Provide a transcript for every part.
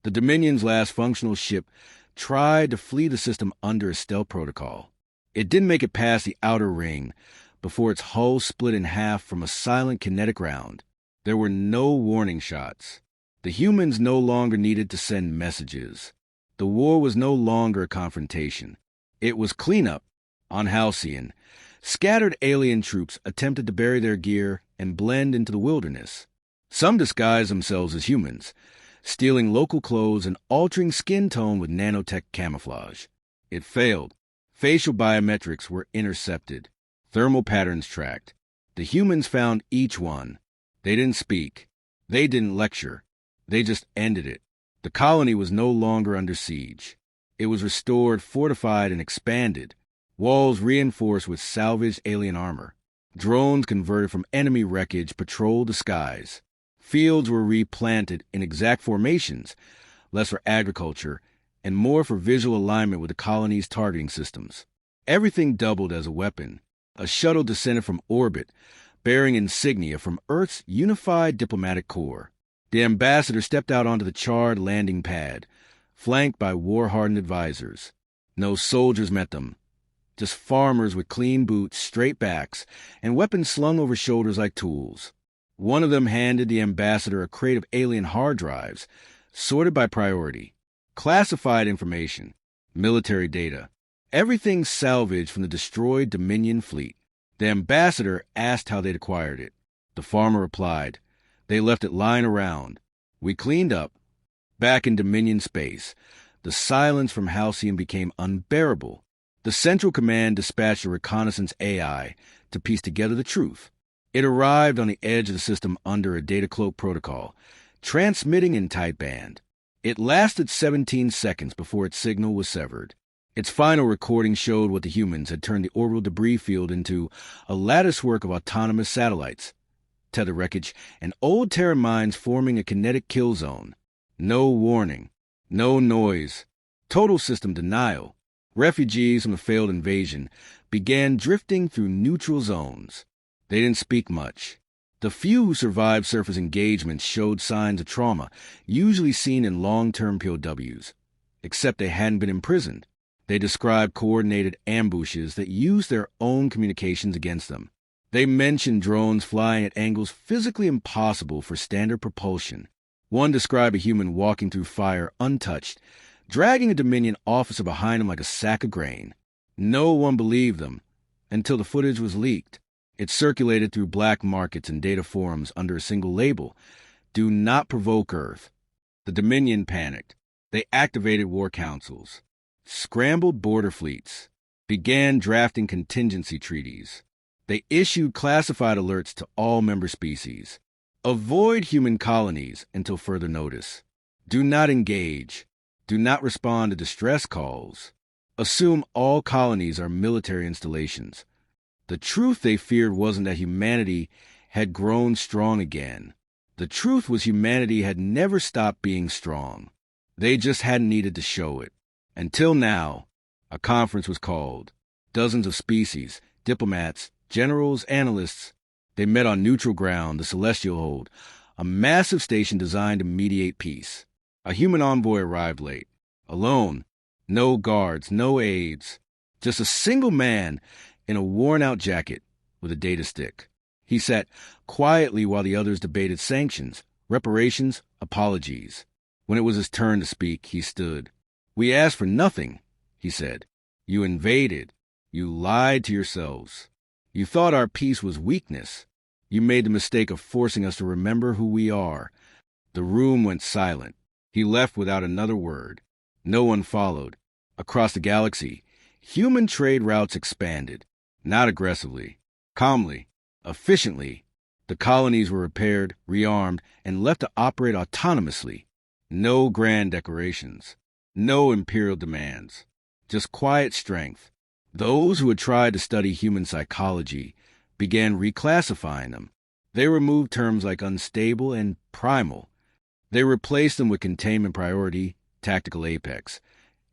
The Dominion's last functional ship tried to flee the system under a stealth protocol. It didn't make it past the outer ring before its hull split in half from a silent kinetic round. There were no warning shots. The humans no longer needed to send messages. The war was no longer a confrontation. It was cleanup. On Halcyon, scattered alien troops attempted to bury their gear and blend into the wilderness. Some disguised themselves as humans, stealing local clothes and altering skin tone with nanotech camouflage. It failed. Facial biometrics were intercepted. Thermal patterns tracked. The humans found each one. They didn't speak. They didn't lecture. They just ended it. The colony was no longer under siege. It was restored, fortified, and expanded. Walls reinforced with salvaged alien armor. Drones converted from enemy wreckage patrolled the skies. Fields were replanted in exact formations, less for agriculture and more for visual alignment with the colony's targeting systems. Everything doubled as a weapon. A shuttle descended from orbit, bearing insignia from Earth's unified diplomatic corps. The ambassador stepped out onto the charred landing pad, flanked by war-hardened advisors. No soldiers met them. Just farmers with clean boots, straight backs, and weapons slung over shoulders like tools. One of them handed the ambassador a crate of alien hard drives, sorted by priority. Classified information, military data, everything salvaged from the destroyed Dominion fleet. The ambassador asked how they'd acquired it. The farmer replied, "They left it lying around. We cleaned up." Back in Dominion space, the silence from Halcyon became unbearable. The Central Command dispatched a reconnaissance AI to piece together the truth. It arrived on the edge of the system under a data cloak protocol, transmitting in tight band. It lasted 17 seconds before its signal was severed. Its final recording showed what the humans had turned the orbital debris field into a latticework of autonomous satellites, tether wreckage, and old Terran mines forming a kinetic kill zone. No warning, no noise, total system denial. Refugees from the failed invasion began drifting through neutral zones. They didn't speak much. The few who survived surface engagements showed signs of trauma, usually seen in long-term POWs. Except they hadn't been imprisoned. They described coordinated ambushes that used their own communications against them. They mentioned drones flying at angles physically impossible for standard propulsion. One described a human walking through fire untouched, dragging a Dominion officer behind him like a sack of grain. No one believed them until the footage was leaked. It circulated through black markets and data forums under a single label: "Do not provoke Earth." The Dominion panicked. They activated war councils, scrambled border fleets, began drafting contingency treaties. They issued classified alerts to all member species. Avoid human colonies until further notice. Do not engage. Do not respond to distress calls. Assume all colonies are military installations. The truth they feared wasn't that humanity had grown strong again. The truth was humanity had never stopped being strong. They just hadn't needed to show it. Until now, a conference was called. Dozens of species, diplomats, generals, analysts. They met on neutral ground, the Celestial Hold, a massive station designed to mediate peace. A human envoy arrived late. Alone. No guards, no aides. Just a single man in a worn-out jacket with a data stick. He sat quietly while the others debated sanctions, reparations, apologies. When it was his turn to speak, he stood. "We asked for nothing," he said. "You invaded. You lied to yourselves. You thought our peace was weakness. You made the mistake of forcing us to remember who we are." The room went silent. He left without another word. No one followed. Across the galaxy, human trade routes expanded. Not aggressively. Calmly. Efficiently. The colonies were repaired, rearmed, and left to operate autonomously. No grand declarations. No imperial demands. Just quiet strength. Those who had tried to study human psychology began reclassifying them. They removed terms like unstable and primal. They replaced them with containment priority, tactical apex,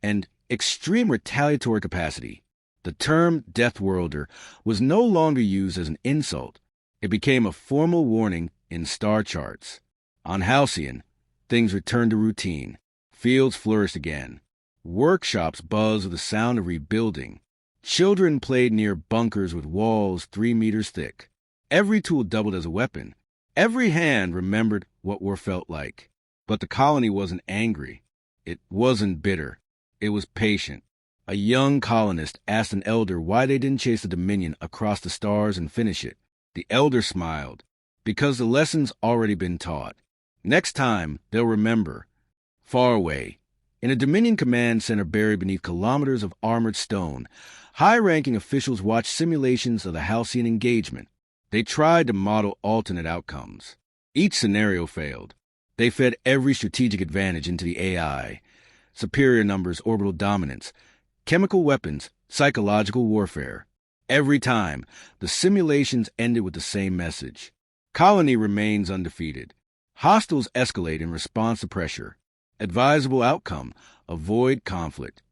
and extreme retaliatory capacity. The term Death Worlder was no longer used as an insult. It became a formal warning in star charts. On Halcyon, things returned to routine. Fields flourished again. Workshops buzzed with the sound of rebuilding. Children played near bunkers with walls 3 meters thick. Every tool doubled as a weapon. Every hand remembered what war felt like. But the colony wasn't angry. It wasn't bitter. It was patient. A young colonist asked an elder why they didn't chase the Dominion across the stars and finish it. The elder smiled. Because the lesson's already been taught. Next time, they'll remember. Far away, in a Dominion command center buried beneath kilometers of armored stone, high-ranking officials watched simulations of the Halcyon engagement. They tried to model alternate outcomes. Each scenario failed. They fed every strategic advantage into the AI. Superior numbers, orbital dominance, chemical weapons, psychological warfare. Every time, the simulations ended with the same message. Colony remains undefeated. Hostiles escalate in response to pressure. Advisable outcome, avoid conflict.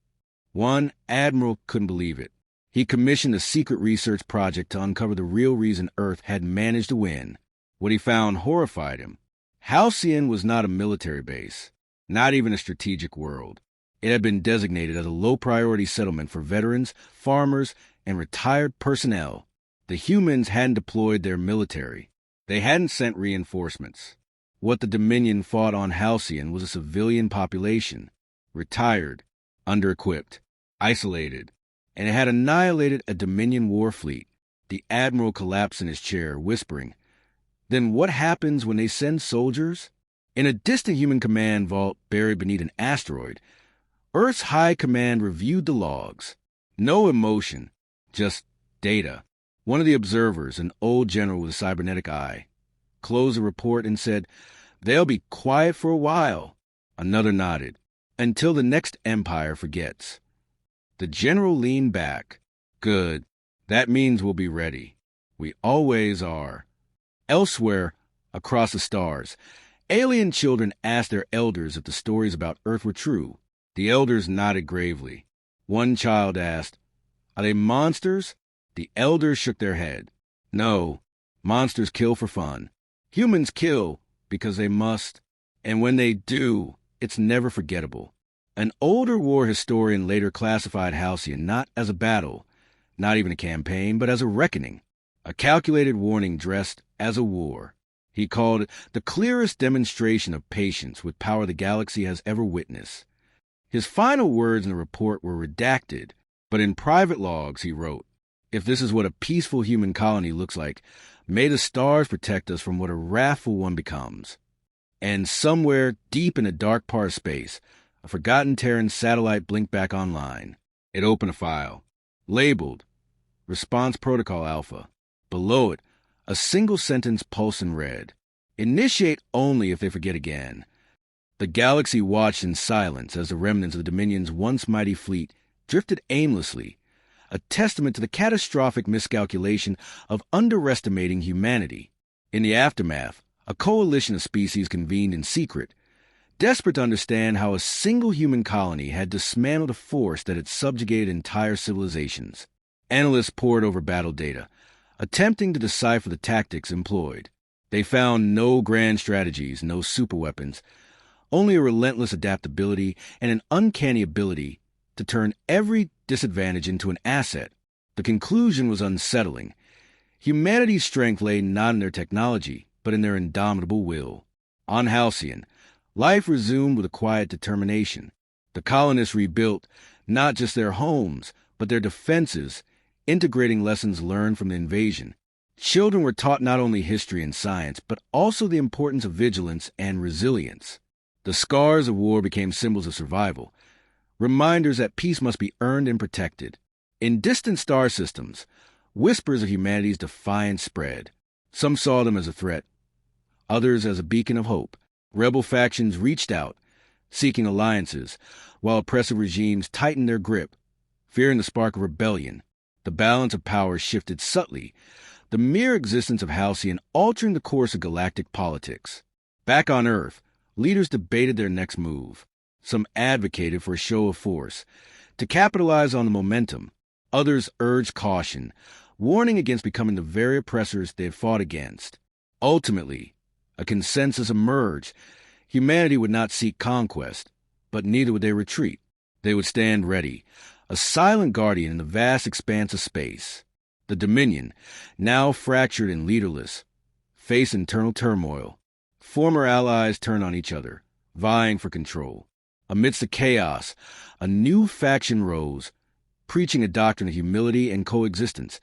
One admiral couldn't believe it. He commissioned a secret research project to uncover the real reason Earth had managed to win. What he found horrified him. Halcyon was not a military base, not even a strategic world. It had been designated as a low-priority settlement for veterans, farmers, and retired personnel. The humans hadn't deployed their military. They hadn't sent reinforcements. What the Dominion fought on Halcyon was a civilian population, retired, under-equipped, isolated, and it had annihilated a Dominion war fleet. The admiral collapsed in his chair, whispering, "Then what happens when they send soldiers?" In a distant human command vault buried beneath an asteroid, Earth's high command reviewed the logs. No emotion, just data. One of the observers, an old general with a cybernetic eye, closed the report and said, "They'll be quiet for a while." Another nodded. "Until the next empire forgets." The general leaned back. "Good. That means we'll be ready. We always are." Elsewhere, across the stars, alien children asked their elders if the stories about Earth were true. The elders nodded gravely. One child asked, "Are they monsters?" The elders shook their head. "No, monsters kill for fun. Humans kill because they must, and when they do, it's never forgettable." An older war historian later classified Halcyon not as a battle, not even a campaign, but as a reckoning, a calculated warning dressed as a war. He called it the clearest demonstration of patience with power the galaxy has ever witnessed. His final words in the report were redacted, but in private logs he wrote, "If this is what a peaceful human colony looks like, may the stars protect us from what a wrathful one becomes." And somewhere deep in a dark part of space, a forgotten Terran satellite blinked back online. It opened a file, labeled Response Protocol Alpha. Below it, a single sentence pulsed in red. "Initiate only if they forget again." The galaxy watched in silence as the remnants of the Dominion's once mighty fleet drifted aimlessly, a testament to the catastrophic miscalculation of underestimating humanity. In the aftermath, a coalition of species convened in secret, desperate to understand how a single human colony had dismantled a force that had subjugated entire civilizations. Analysts pored over battle data, attempting to decipher the tactics employed. They found no grand strategies, no superweapons, only a relentless adaptability and an uncanny ability to turn every disadvantage into an asset. The conclusion was unsettling. Humanity's strength lay not in their technology, but in their indomitable will. On Halcyon, life resumed with a quiet determination. The colonists rebuilt not just their homes, but their defenses, integrating lessons learned from the invasion. Children were taught not only history and science, but also the importance of vigilance and resilience. The scars of war became symbols of survival, reminders that peace must be earned and protected. In distant star systems, whispers of humanity's defiance spread. Some saw them as a threat, others as a beacon of hope. Rebel factions reached out, seeking alliances, while oppressive regimes tightened their grip, fearing the spark of rebellion. The balance of power shifted subtly, the mere existence of Halcyon altering the course of galactic politics. Back on Earth, leaders debated their next move. Some advocated for a show of force, to capitalize on the momentum. Others urged caution, warning against becoming the very oppressors they had fought against. Ultimately, a consensus emerged. Humanity would not seek conquest, but neither would they retreat. They would stand ready, a silent guardian in the vast expanse of space. The Dominion, now fractured and leaderless, faced internal turmoil. Former allies turned on each other, vying for control. Amidst the chaos, a new faction rose, preaching a doctrine of humility and coexistence,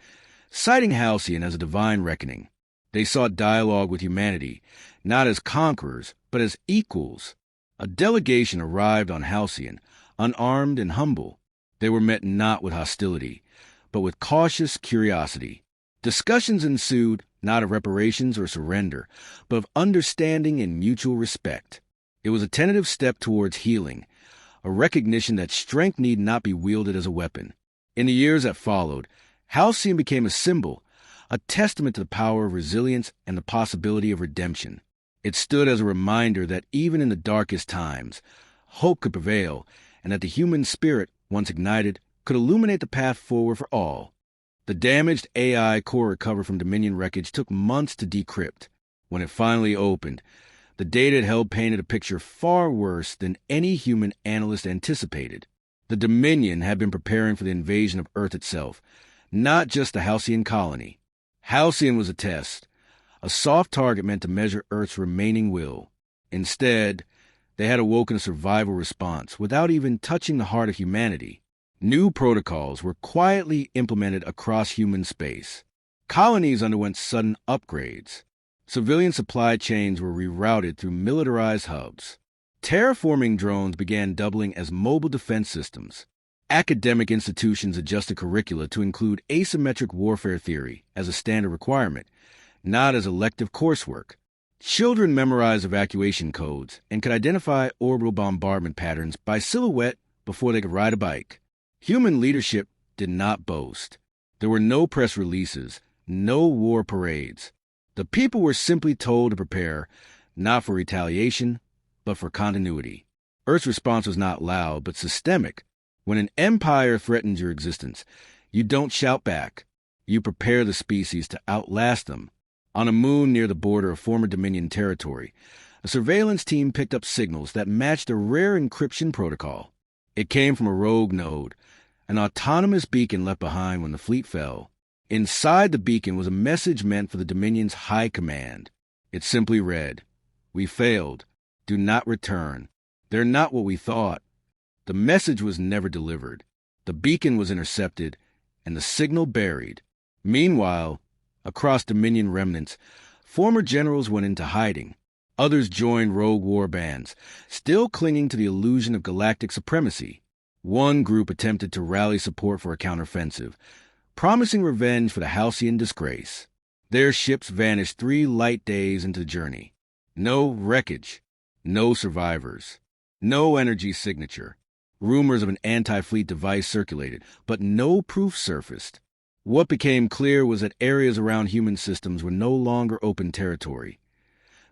citing Halcyon as a divine reckoning. They sought dialogue with humanity, not as conquerors, but as equals. A delegation arrived on Halcyon, unarmed and humble. They were met not with hostility, but with cautious curiosity. Discussions ensued, not of reparations or surrender, but of understanding and mutual respect. It was a tentative step towards healing, a recognition that strength need not be wielded as a weapon. In the years that followed, Halcyon became a symbol, a testament to the power of resilience and the possibility of redemption. It stood as a reminder that even in the darkest times, hope could prevail, and that the human spirit, once ignited, could illuminate the path forward for all. The damaged AI core recovered from Dominion wreckage took months to decrypt. When it finally opened, the data it held painted a picture far worse than any human analyst anticipated. The Dominion had been preparing for the invasion of Earth itself, not just the Halcyon colony. Halcyon was a test, a soft target meant to measure Earth's remaining will. Instead, they had awoken a survival response without even touching the heart of humanity. New protocols were quietly implemented across human space. Colonies underwent sudden upgrades. Civilian supply chains were rerouted through militarized hubs. Terraforming drones began doubling as mobile defense systems. Academic institutions adjusted curricula to include asymmetric warfare theory as a standard requirement, not as elective coursework. Children memorized evacuation codes and could identify orbital bombardment patterns by silhouette before they could ride a bike. Human leadership did not boast. There were no press releases, no war parades. The people were simply told to prepare, not for retaliation, but for continuity. Earth's response was not loud, but systemic. When an empire threatens your existence, you don't shout back. You prepare the species to outlast them. On a moon near the border of former Dominion territory, a surveillance team picked up signals that matched a rare encryption protocol. It came from a rogue node, an autonomous beacon left behind when the fleet fell. Inside the beacon was a message meant for the Dominion's high command. It simply read, "We failed. Do not return. They're not what we thought." The message was never delivered. The beacon was intercepted, and the signal buried. Meanwhile, across Dominion remnants, former generals went into hiding. Others joined rogue war bands, still clinging to the illusion of galactic supremacy. One group attempted to rally support for a counteroffensive, promising revenge for the Halcyon disgrace. Their ships vanished 3 light days into the journey. No wreckage, no survivors, no energy signature. Rumors of an anti-fleet device circulated, but no proof surfaced. What became clear was that areas around human systems were no longer open territory.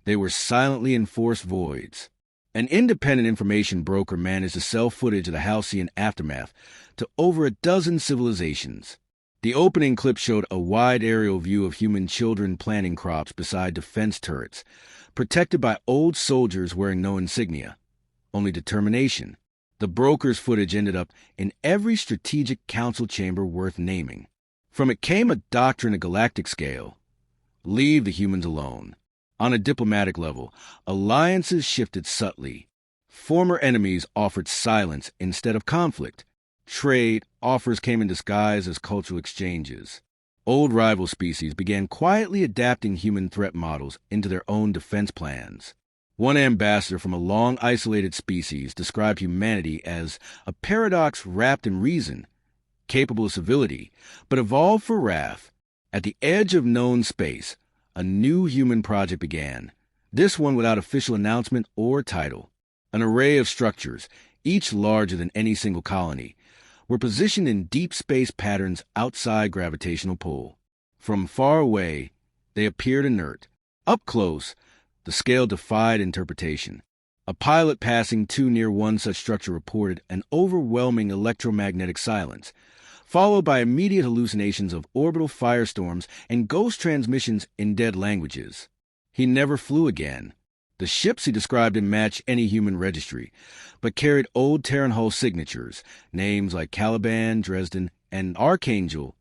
They were silently enforced voids. An independent information broker managed to sell footage of the Halcyon aftermath to over a dozen civilizations. The opening clip showed a wide aerial view of human children planting crops beside defense turrets, protected by old soldiers wearing no insignia, only determination. The broker's footage ended up in every strategic council chamber worth naming. From it came a doctrine of galactic scale: leave the humans alone. On a diplomatic level, alliances shifted subtly. Former enemies offered silence instead of conflict. Trade offers came in disguise as cultural exchanges. Old rival species began quietly adapting human threat models into their own defense plans. One ambassador from a long isolated species described humanity as a paradox wrapped in reason, capable of civility, but evolved for wrath. At the edge of known space, a new human project began, this one without official announcement or title. An array of structures, each larger than any single colony, were positioned in deep space patterns outside gravitational pull. From far away, they appeared inert. Up close, the scale defied interpretation. A pilot passing too near one such structure reported an overwhelming electromagnetic silence, followed by immediate hallucinations of orbital firestorms and ghost transmissions in dead languages. He never flew again. The ships he described didn't match any human registry, but carried old Terran hull signatures, names like Caliban, Dresden, and Archangel,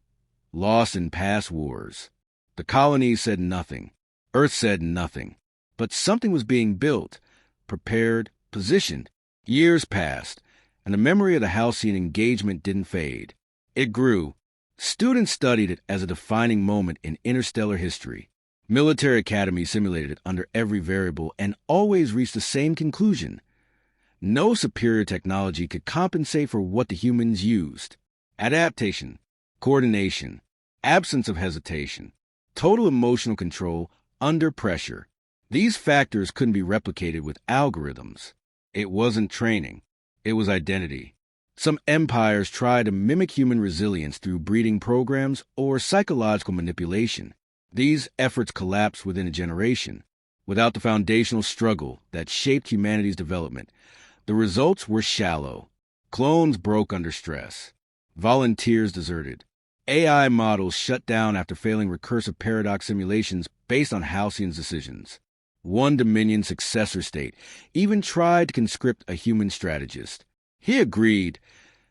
lost in past wars. The colonies said nothing. Earth said nothing. But something was being built, prepared, positioned. Years passed, and the memory of the halcyon engagement didn't fade. It grew. Students studied it as a defining moment in interstellar history. Military academies simulated it under every variable and always reached the same conclusion. No superior technology could compensate for what the humans used. Adaptation, coordination, absence of hesitation, total emotional control under pressure. These factors couldn't be replicated with algorithms. It wasn't training. It was identity. Some empires tried to mimic human resilience through breeding programs or psychological manipulation. These efforts collapsed within a generation. Without the foundational struggle that shaped humanity's development, the results were shallow. Clones broke under stress. Volunteers deserted. AI models shut down after failing recursive paradox simulations based on Halcyon's decisions. One Dominion successor state even tried to conscript a human strategist. He agreed,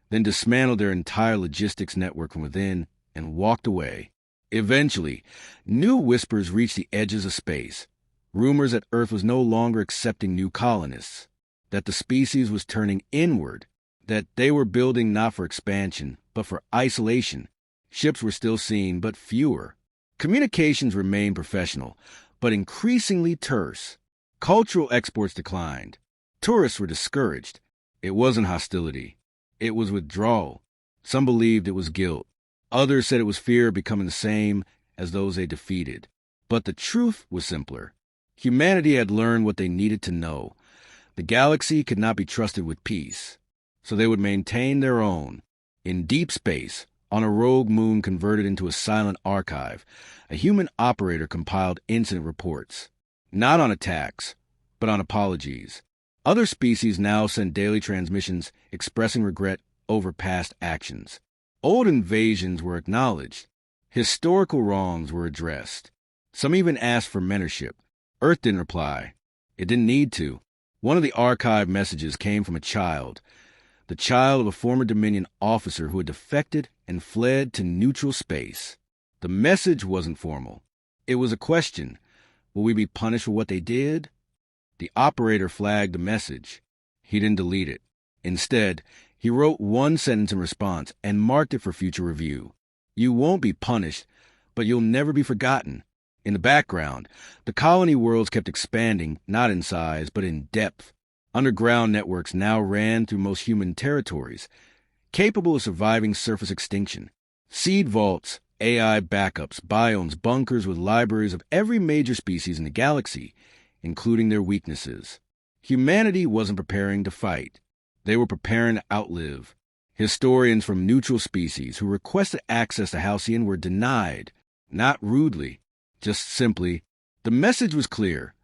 then dismantled their entire logistics network from within and walked away. Eventually, new whispers reached the edges of space. Rumors that Earth was no longer accepting new colonists, that the species was turning inward, that they were building not for expansion, but for isolation. Ships were still seen, but fewer. Communications remained professional, but increasingly terse. Cultural exports declined. Tourists were discouraged. It wasn't hostility. It was withdrawal. Some believed it was guilt. Others said it was fear of becoming the same as those they defeated. But the truth was simpler. Humanity had learned what they needed to know. The galaxy could not be trusted with peace, so they would maintain their own. In deep space, on a rogue moon converted into a silent archive, a human operator compiled incident reports. Not on attacks, but on apologies. Other species now sent daily transmissions expressing regret over past actions. Old invasions were acknowledged. Historical wrongs were addressed. Some even asked for mentorship. Earth didn't reply. It didn't need to. One of the archived messages came from a child, the child of a former Dominion officer who had defected and fled to neutral space. The message wasn't formal. It was a question. Will we be punished for what they did? The operator flagged the message. He didn't delete it. Instead, he wrote one sentence in response and marked it for future review. You won't be punished, but you'll never be forgotten. In the background, the colony worlds kept expanding, not in size, but in depth. Underground networks now ran through most human territories, capable of surviving surface extinction. Seed vaults, AI backups, biomes, bunkers with libraries of every major species in the galaxy, including their weaknesses. Humanity wasn't preparing to fight. They were preparing to outlive. Historians from neutral species who requested access to Halcyon were denied, not rudely, just simply. The message was clear.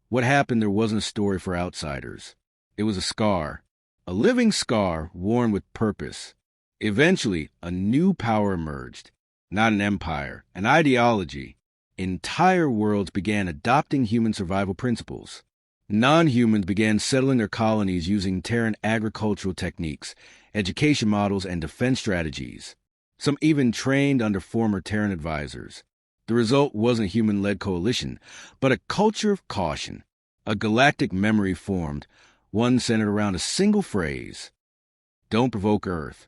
What happened there wasn't a story for outsiders. It was a scar, a living scar worn with purpose. Eventually, a new power emerged. Not an empire, an ideology. Entire worlds began adopting human survival principles. Non-humans began settling their colonies using Terran agricultural techniques, education models, and defense strategies. Some even trained under former Terran advisors. The result wasn't a human-led coalition, but a culture of caution. A galactic memory formed, one centered around a single phrase. Don't provoke Earth.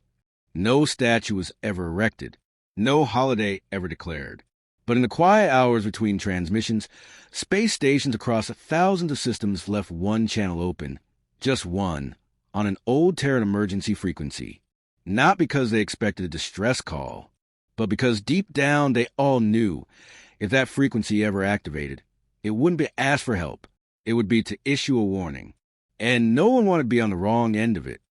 No statue was ever erected. No holiday ever declared. But in the quiet hours between transmissions, space stations across thousands of systems left one channel open, just one, on an old Terran emergency frequency. Not because they expected a distress call, but because deep down they all knew if that frequency ever activated, it wouldn't be to ask for help. It would be to issue a warning. And no one wanted to be on the wrong end of it.